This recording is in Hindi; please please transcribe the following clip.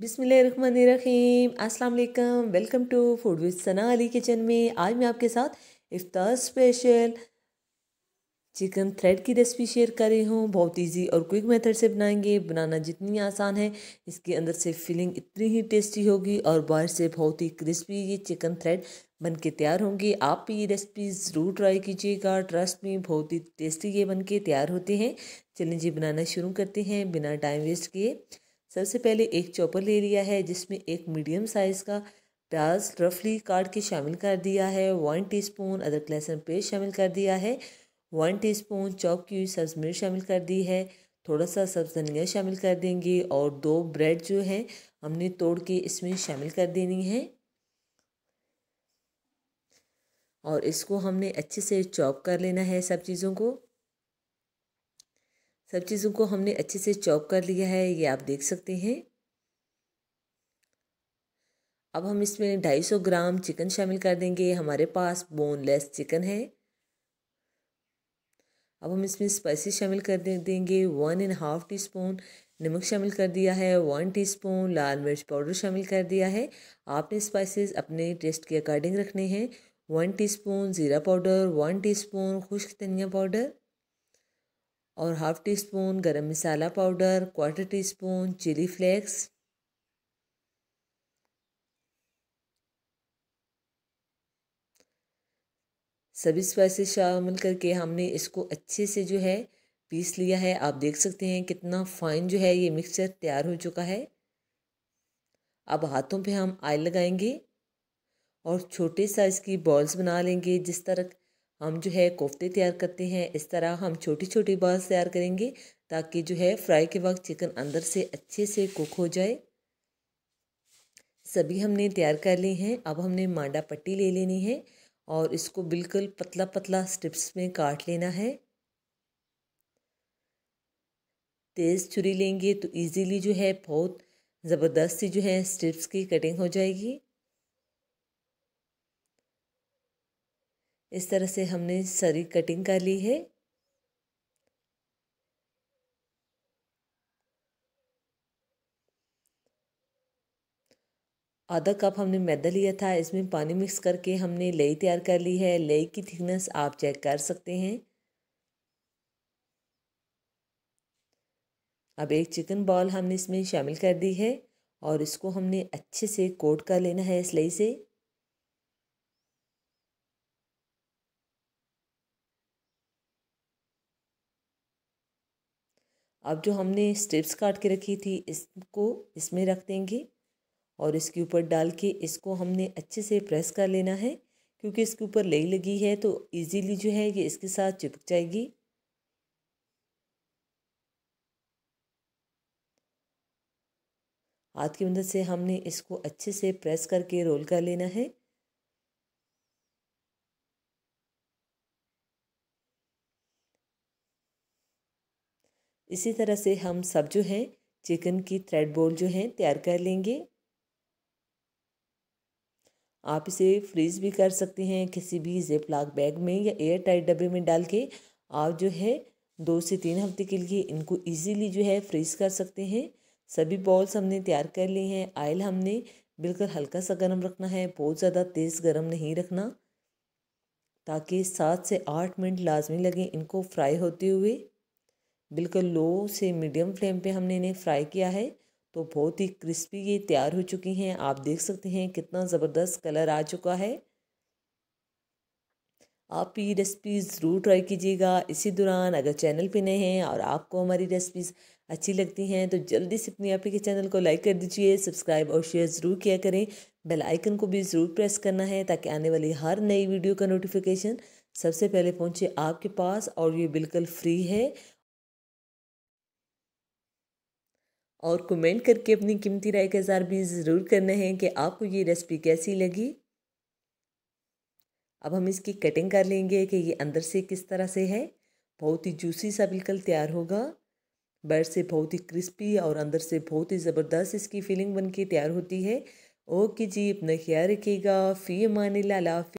बिस्मिल्लाहिर्रहमानिर्रहीम अस्सलाम वालेकुम। Welcome to food with Sana Ali kitchen में। आज मैं आपके साथ इफ्तार स्पेशल चिकन थ्रेड की रेसिपी शेयर कर रही हूँ। बहुत इजी और क्विक मेथड से बनाएंगे। बनाना जितनी आसान है, इसके अंदर से फिलिंग इतनी ही टेस्टी होगी और बाहर से बहुत ही क्रिस्पी ये चिकन थ्रेड बन के तैयार होंगी। आप भी ये रेसिपी ज़रूर ट्राई कीजिएगा। ट्रस्ट में बहुत ही टेस्टी ये बन के तैयार होते हैं। चलिए जी, बनाना शुरू करते हैं बिना टाइम वेस्ट किए। सबसे पहले एक चॉपर ले लिया है, जिसमें एक मीडियम साइज़ का प्याज रफली काट के शामिल कर दिया है। 1 टीस्पून अदरक लहसुन पेस्ट शामिल कर दिया है। 1 टीस्पून चॉप की हुई सब्ज़ मिर्च शामिल कर दी है। थोड़ा सा सब्ज़ धनिया शामिल कर देंगे और 2 ब्रेड जो है हमने तोड़ के इसमें शामिल कर देनी है और इसको हमने अच्छे से चॉप कर लेना है। सब चीज़ों को हमने अच्छे से चॉप कर लिया है, ये आप देख सकते हैं। अब हम इसमें 250 ग्राम चिकन शामिल कर देंगे। हमारे पास बोनलेस चिकन है। अब हम इसमें स्पाइसेस शामिल कर देंगे। 1.5 टीस्पून नमक शामिल कर दिया है। 1 टीस्पून लाल मिर्च पाउडर शामिल कर दिया है। आपने स्पाइसेस अपने टेस्ट के अकॉर्डिंग रखने हैं। 1 टीस्पून ज़ीरा पाउडर, 1 टीस्पून खुश्क धनिया पाउडर और हाफ़ टी स्पून गरम मसाला पाउडर, 1/4 टीस्पून चिली फ्लेक्स। सभी स्पाइसेस शामिल करके हमने इसको अच्छे से जो है पीस लिया है। आप देख सकते हैं कितना फाइन जो है ये मिक्सचर तैयार हो चुका है। अब हाथों पे हम ऑयल लगाएंगे और छोटे साइज़ की बॉल्स बना लेंगे। जिस तरह हम जो है कोफ्ते तैयार करते हैं, इस तरह हम छोटी छोटी बॉल्स तैयार करेंगे ताकि जो है फ्राई के वक्त चिकन अंदर से अच्छे से कुक हो जाए। सभी हमने तैयार कर ली हैं। अब हमने मांडा पट्टी ले लेनी है और इसको बिल्कुल पतला पतला स्ट्रिप्स में काट लेना है। तेज़ छुरी लेंगे तो इजीली जो है बहुत ज़बरदस्त सी जो है स्ट्रिप्स की कटिंग हो जाएगी। इस तरह से हमने सारी कटिंग कर ली है। आधा कप हमने मैदा लिया था, इसमें पानी मिक्स करके हमने लेई तैयार कर ली है। लेई की थिकनेस आप चेक कर सकते हैं। अब एक चिकन बॉल हमने इसमें शामिल कर दी है और इसको हमने अच्छे से कोट कर लेना है इस लेई से। अब जो हमने स्ट्रिप्स काट के रखी थी इसको इसमें रख देंगे और इसके ऊपर डाल के इसको हमने अच्छे से प्रेस कर लेना है, क्योंकि इसके ऊपर लेई लगी है तो इजीली जो है ये इसके साथ चिपक जाएगी। हाथ की मदद से हमने इसको अच्छे से प्रेस करके रोल कर लेना है। इसी तरह से हम सब जो है चिकन की थ्रेड बॉल जो है तैयार कर लेंगे। आप इसे फ्रीज़ भी कर सकते हैं किसी भी ज़िप-लॉक बैग में या एयर टाइट डब्बे में डाल के। आप जो है 2 से 3 हफ्ते के लिए इनको इजीली जो है फ्रीज़ कर सकते हैं। सभी बॉल्स हमने तैयार कर ली हैं। ऑयल हमने बिल्कुल हल्का सा गर्म रखना है, बहुत ज़्यादा तेज़ गर्म नहीं रखना, ताकि 7 से 8 मिनट लाजमी लगें इनको फ्राई होते हुए। बिल्कुल लो से मीडियम फ्लेम पे हमने इन्हें फ्राई किया है तो बहुत ही क्रिस्पी ये तैयार हो चुकी हैं। आप देख सकते हैं कितना ज़बरदस्त कलर आ चुका है। आप ये रेसिपी ज़रूर ट्राई कीजिएगा। इसी दौरान अगर चैनल पे नए हैं और आपको हमारी रेसिपीज़ अच्छी लगती हैं तो जल्दी से अपने आप के चैनल को लाइक कर दीजिए, सब्सक्राइब और शेयर ज़रूर किया करें। बेल आइकन को भी ज़रूर प्रेस करना है ताकि आने वाली हर नई वीडियो का नोटिफिकेशन सबसे पहले पहुँचे आपके पास, और ये बिल्कुल फ्री है। और कमेंट करके अपनी कीमती राय का इज़हार भी ज़रूर करना है कि आपको ये रेसिपी कैसी लगी। अब हम इसकी कटिंग कर लेंगे कि ये अंदर से किस तरह से है। बहुत ही जूसी सा बिल्कुल तैयार होगा। बाहर से बहुत ही क्रिस्पी और अंदर से बहुत ही ज़बरदस्त इसकी फीलिंग बन के तैयार होती है। ओके जी, अपना ख्याल रखिएगा। फ़ी अमानिल्लाह।